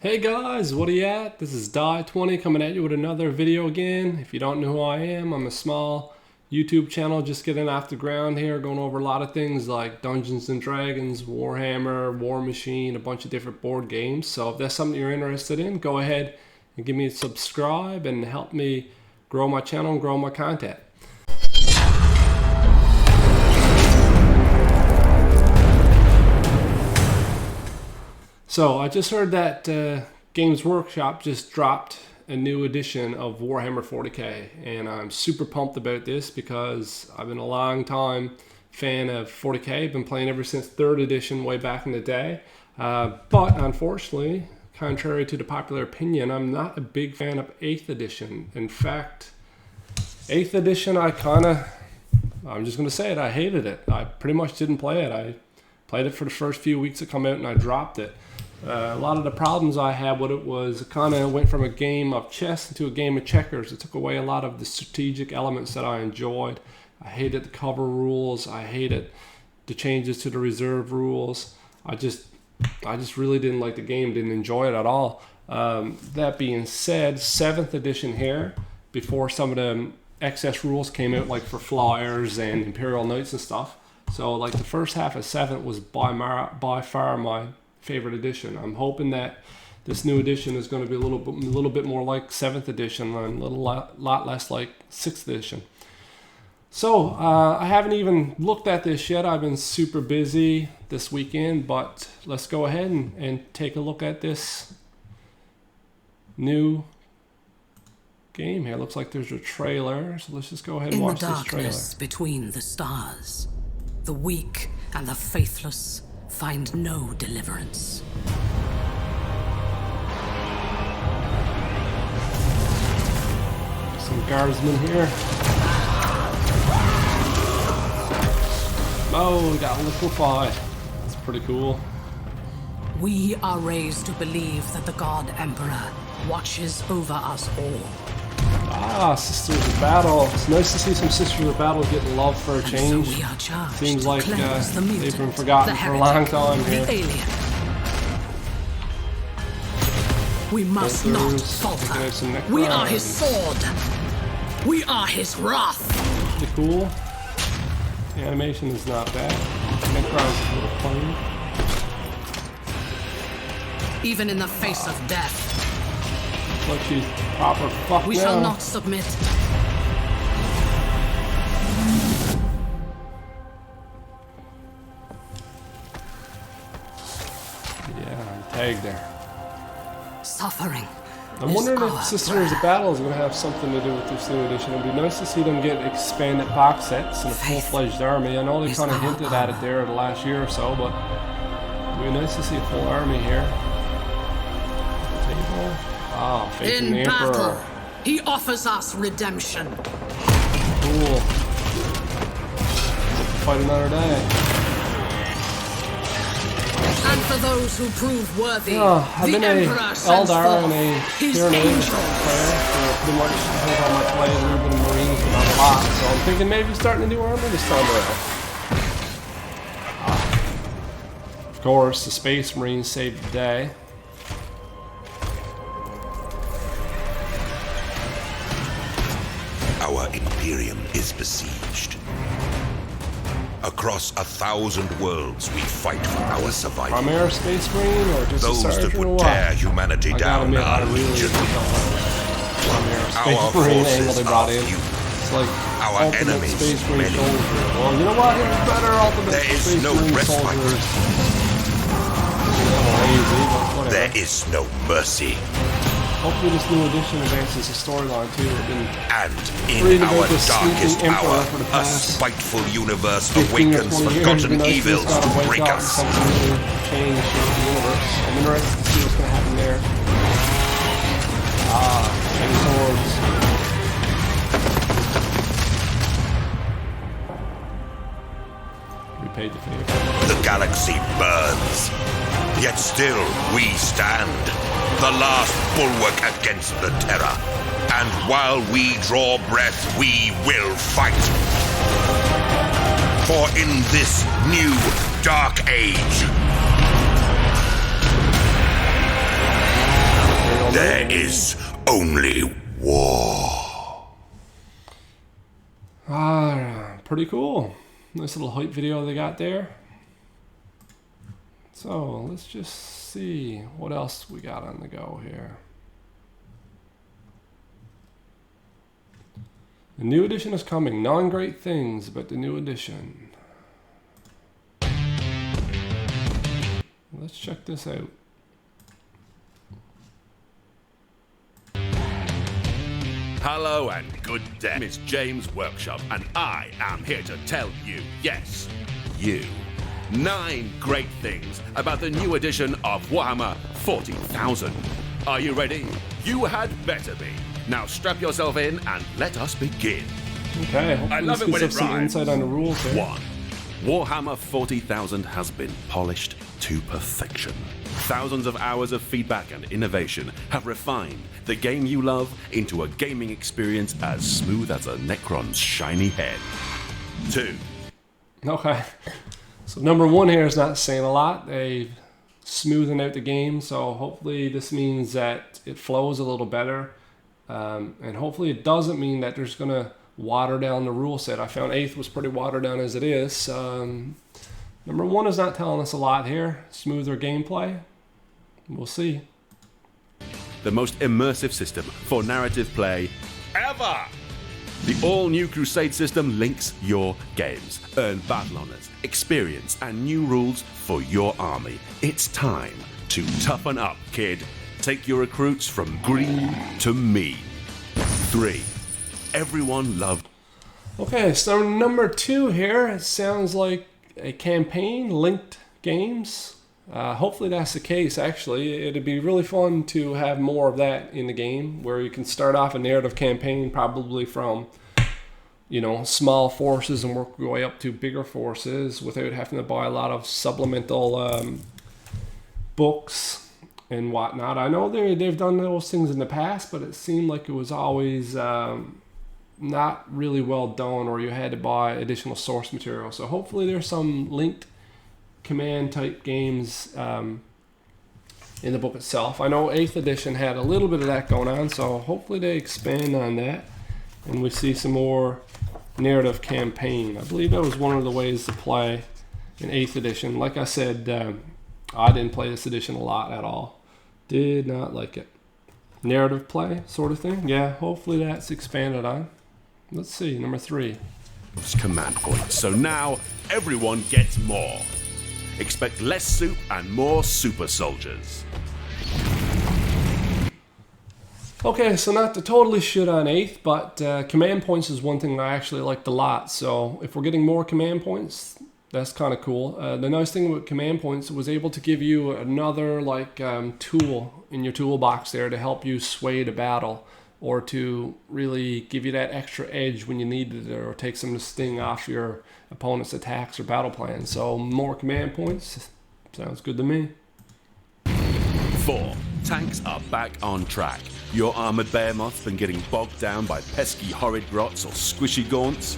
Hey guys, what are you at? This is Die20 coming at you with another video again. If you don't know who I am, I'm a small YouTube channel just getting off the ground here, going over a lot of things like Dungeons and Dragons, Warhammer, War Machine, a bunch of different board games. So if that's something you're interested in, go ahead and give me a subscribe and help me grow my channel and grow my content. So I just heard that Games Workshop just dropped a new edition of Warhammer 40k, and I'm super pumped about this because I've been a long time fan of 40k. I've been playing ever since 3rd edition way back in the day, but unfortunately, contrary to the popular opinion, I'm not a big fan of 8th edition. In fact, 8th edition I'm just going to say it, I hated it. I pretty much didn't play it. I played it for the first few weeks it came out and I dropped it. A lot of the problems I had with it was it kind of went from a game of chess into a game of checkers. It took away a lot of the strategic elements that I enjoyed. I hated the cover rules. I hated the changes to the reserve rules. I just really didn't like the game, didn't enjoy it at all. That being said, 7th edition here, before some of the excess rules came out, like for flyers and Imperial Knights and stuff. So like the first half of 7th was by far my favorite edition. I'm hoping that this new edition is going to be a little bit more like 7th edition and a lot less like 6th edition. So I haven't even looked at this yet. I've been super busy this weekend, but let's go ahead and take a look at this new game here. Looks like there's a trailer, so let's just go ahead and watch this trailer. In the darkness between the stars, the weak and the faithless find no deliverance. Some guardsmen here. Oh, we got liquefied. That's pretty cool. We are raised to believe that the God Emperor watches over us all. Ah, Sisters of Battle. It's nice to see some Sisters of Battle getting love for a change. So we are charged Seems to like cleanse the mutant, they've been forgotten the for a long heretic, time here. the alien. We must not falter. We are his sword. We are his wrath. Pretty cool. The animation is not bad. Necron's a little plain. Even in the face of death, Looks like she's proper fucked we now. shall not submit. Yeah, I'm tagged there. Suffering. I'm wondering if Sisters of Battle is going to have something to do with this new edition. It'd be nice to see them get expanded box sets and a full-fledged army. I know they kind of hinted at it there the last year or so, but it'd be nice to see a full army here. Table. Ah, facing the Emperor. Battle, he offers us redemption. Cool. Fight another day. And for those who prove worthy, I've been the a Emperor sends Eldar and forth a his Tyranid angels. player for pretty much the whole time I played. A little bit of Marines, but not a lot. So I'm thinking maybe starting a new army this time around. Of course, the Space Marines saved the day. Our Imperium is besieged. Across 1,000 worlds, we fight for our survival. Primary Space Marine or just Those a sergeant that or would what? tear humanity down are legion. Our forces they brought are in. few. It's like Our ultimate enemies Space Marine many. soldier. Well, you know what? It's better ultimate There is Space no Marine respite. soldiers. Lazy, but whatever. There is no mercy. Hopefully this new edition advances the storyline too. I've been And reading in about our this darkest sneaking Emperor hour, for the a past spiteful universe 15 or awakens 20 years. forgotten It'd be nice to evils just to wake break up and us. something new change in the universe. I'm interested to see what's going to happen there. Ah, many swords. We paid the favor. The galaxy burns, yet still we stand, the last bulwark against the terror. And while we draw breath, we will fight. For in this new dark age, is only war. Pretty cool. Nice little hype video they got there. So let's just see what else we got on the go here. The new edition is coming. Non-great things about the new edition. Let's check this out. Hello and good day. It's James Workshop, and I am here to tell you, yes, you, 9 great things about the new edition of Warhammer 40,000. Are you ready? You had better be. Now strap yourself in and let us begin. Okay, I love it when it some rhymes. insight on the rules here. 1. Warhammer 40,000 has been polished to perfection. Thousands of hours of feedback and innovation have refined the game you love into a gaming experience as smooth as a Necron's shiny head. 2. Okay, so number 1 here is not saying a lot. They've smoothened out the game, so hopefully this means that it flows a little better. And hopefully it doesn't mean that there's going to water down the rule set. I found 8th was pretty watered down as it is. Number 1 is not telling us a lot here. Smoother gameplay. We'll see. The most immersive system for narrative play ever! The all-new Crusade system links your games. Earn battle honors, experience, and new rules for your army. It's time to toughen up, kid. Take your recruits from green to me. 3. Everyone loved. Okay, so number 2 here, it sounds like a campaign, linked games. Hopefully that's the case, actually. It'd be really fun to have more of that in the game, where you can start off a narrative campaign probably from, you know, small forces and work your way up to bigger forces without having to buy a lot of supplemental books and whatnot. I know they've done those things in the past, but it seemed like it was always not really well done, or you had to buy additional source material. So hopefully there's some linked command type games in the book itself. I know 8th edition had a little bit of that going on, so hopefully they expand on that and we see some more narrative campaign. I believe that was one of the ways to play in 8th edition. Like I said, I didn't play this edition a lot at all. Did not like it. Narrative play sort of thing. Yeah, hopefully that's expanded on. Let's see, number 3. Command points, so now everyone gets more. Expect less soup and more super soldiers. Okay, so not to totally shit on 8th, but command points is one thing I actually liked a lot. So if we're getting more command points, that's kind of cool. The nice thing with command points was able to give you another tool in your toolbox there to help you sway the battle, or to really give you that extra edge when you needed it, or take some of the sting off your opponent's attacks or battle plans. So more command points sounds good to me. 4. Tanks are back on track. Your armored behemoth's been getting bogged down by pesky horrid grots or squishy gaunts.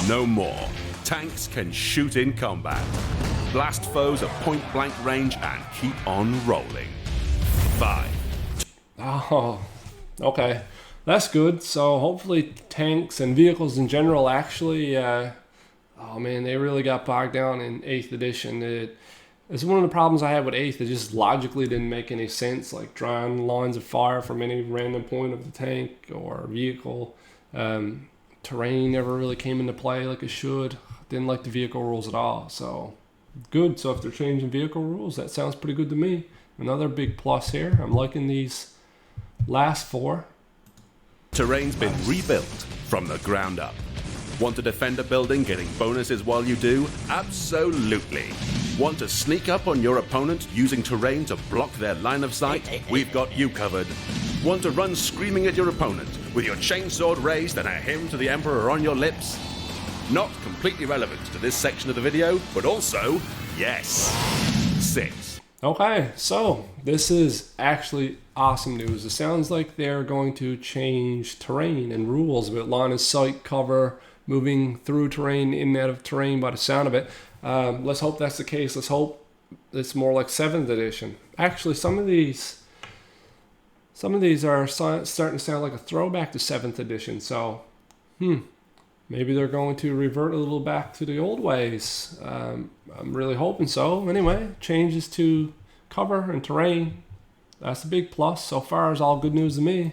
No more. Tanks can shoot in combat, blast foes at point blank range, and keep on rolling. 5. Oh, okay. That's good. So hopefully tanks and vehicles in general actually, oh man, they really got bogged down in 8th edition. It's one of the problems I had with 8th. It just logically didn't make any sense, like drawing lines of fire from any random point of the tank or vehicle. Terrain never really came into play like it should. Didn't like the vehicle rules at all. So good. So if they're changing vehicle rules, that sounds pretty good to me. Another big plus here. I'm liking these last 4. Terrain's been rebuilt from the ground up. Want to defend a building, getting bonuses while you do? Absolutely. Want to sneak up on your opponent using terrain to block their line of sight? We've got you covered. Want to run screaming at your opponent with your chainsword raised and a hymn to the Emperor on your lips? Not completely relevant to this section of the video, but also, yes. 6. Okay, so this is actually awesome news. It sounds like they're going to change terrain and rules about line of sight, cover, moving through terrain, in and out of terrain by the sound of it. Let's hope that's the case. Let's hope it's more like 7th edition. Actually, some of these Some of these are starting to sound like a throwback to 7th edition, so maybe they're going to revert a little back to the old ways. I'm really hoping so. Anyway, changes to cover and terrain. That's a big plus. So far, it's all good news to me.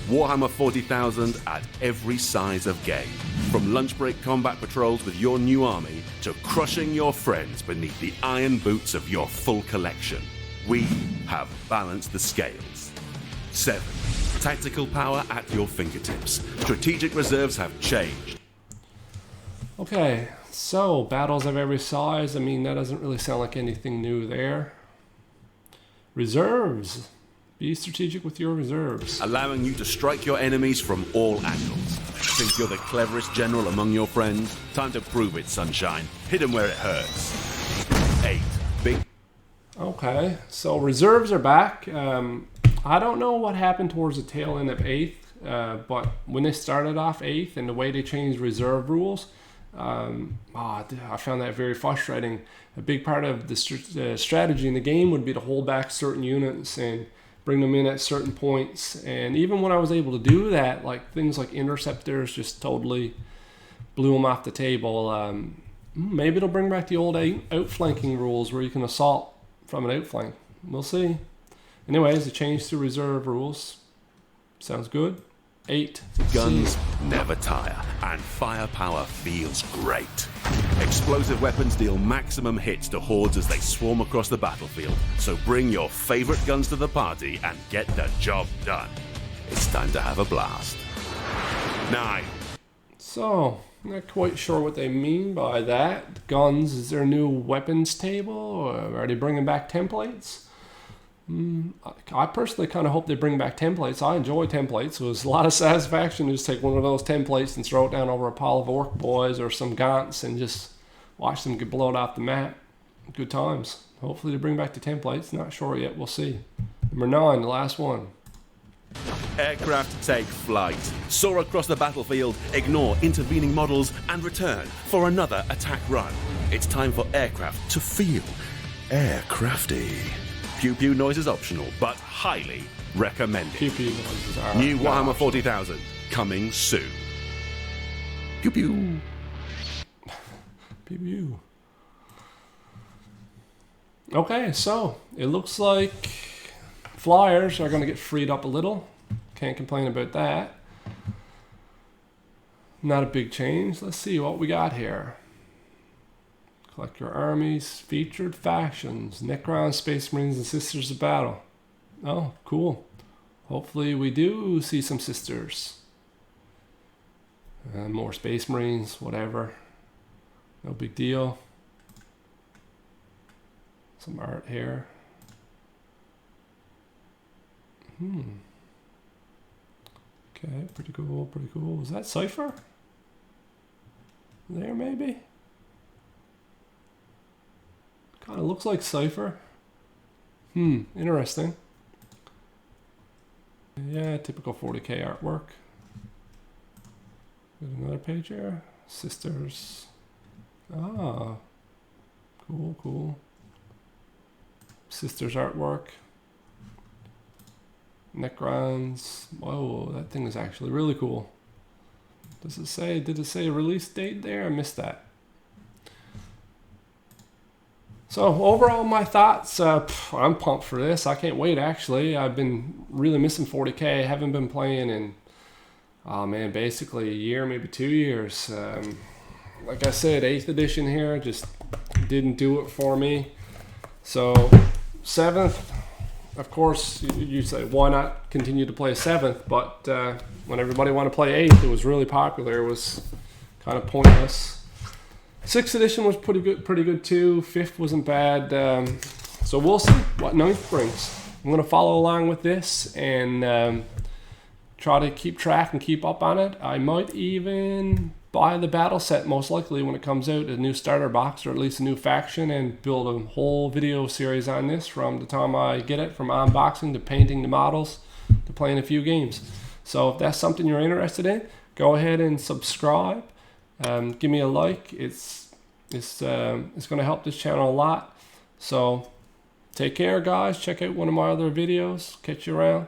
Warhammer 40,000 at every size of game. From lunch break combat patrols with your new army to crushing your friends beneath the iron boots of your full collection. We have balanced the scales. 7. Tactical power at your fingertips. Strategic reserves have changed. Okay, so battles of every size. I mean, that doesn't really sound like anything new there. Reserves. Be strategic with your reserves. Allowing you to strike your enemies from all angles. Think you're the cleverest general among your friends? Time to prove it, sunshine. Hit 'em where it hurts. 8. Big. Okay, so reserves are back. I don't know what happened towards the tail end of 8th, but when they started off 8th and the way they changed reserve rules, I found that very frustrating. A big part of the strategy in the game would be to hold back certain units and bring them in at certain points. And even when I was able to do that, like things like interceptors just totally blew them off the table. Maybe it'll bring back the old outflanking rules where you can assault from an outflank. We'll see. Anyways, a change to reserve rules. Sounds good. 8. Guns never tire, and firepower feels great. Explosive weapons deal maximum hits to hordes as they swarm across the battlefield, so bring your favorite guns to the party and get the job done. It's time to have a blast. 9. So, not quite sure what they mean by that. Guns, is there a new weapons table? Or are they bringing back templates? I personally kind of hope they bring back templates. I enjoy templates. It was a lot of satisfaction to just take one of those templates and throw it down over a pile of orc boys or some gaunts and just watch them get blown off the map. Good times. Hopefully they bring back the templates. Not sure yet. We'll see. Number 9, the last one. Aircraft take flight. Soar across the battlefield, ignore intervening models, and return for another attack run. It's time for aircraft to feel aircrafty. Pew pew noise is optional, but highly recommended. Pew pew noises are New not Warhammer optional. 40,000 coming soon. Pew pew. Pew pew. Okay, so it looks like flyers are going to get freed up a little. Can't complain about that. Not a big change. Let's see what we got here. Collect your armies, featured factions, Necron, Space Marines, and Sisters of Battle. Oh, cool. Hopefully we do see some sisters. More Space Marines, whatever. No big deal. Some art here. Okay, pretty cool, pretty cool. Is that Cypher? There, maybe? Kind of looks like Cypher. Interesting. Yeah, typical 40k artwork. There's another page here. Sisters. Ah. Cool, cool. Sisters artwork. Necrons. Whoa, that thing is actually really cool. Does it say, did it say a release date there? I missed that. So overall, my thoughts, I'm pumped for this. I can't wait, actually. I've been really missing 40k. I haven't been playing in, oh man, basically a year, maybe 2 years. Like I said, 8th edition here just didn't do it for me. So 7th, of course, you say, why not continue to play 7th? But when everybody wanted to play 8th, it was really popular. It was kind of pointless. 6th edition was pretty good too. 5th wasn't bad. So we'll see what 9th brings. I'm going to follow along with this and try to keep track and keep up on it. I might even buy the battle set, most likely when it comes out, a new starter box or at least a new faction, and build a whole video series on this from the time I get it, from unboxing to painting the models to playing a few games. So if that's something you're interested in, go ahead and subscribe. Give me a like. It's going to help this channel a lot. So Take care, guys. Check out one of my other videos. Catch you around.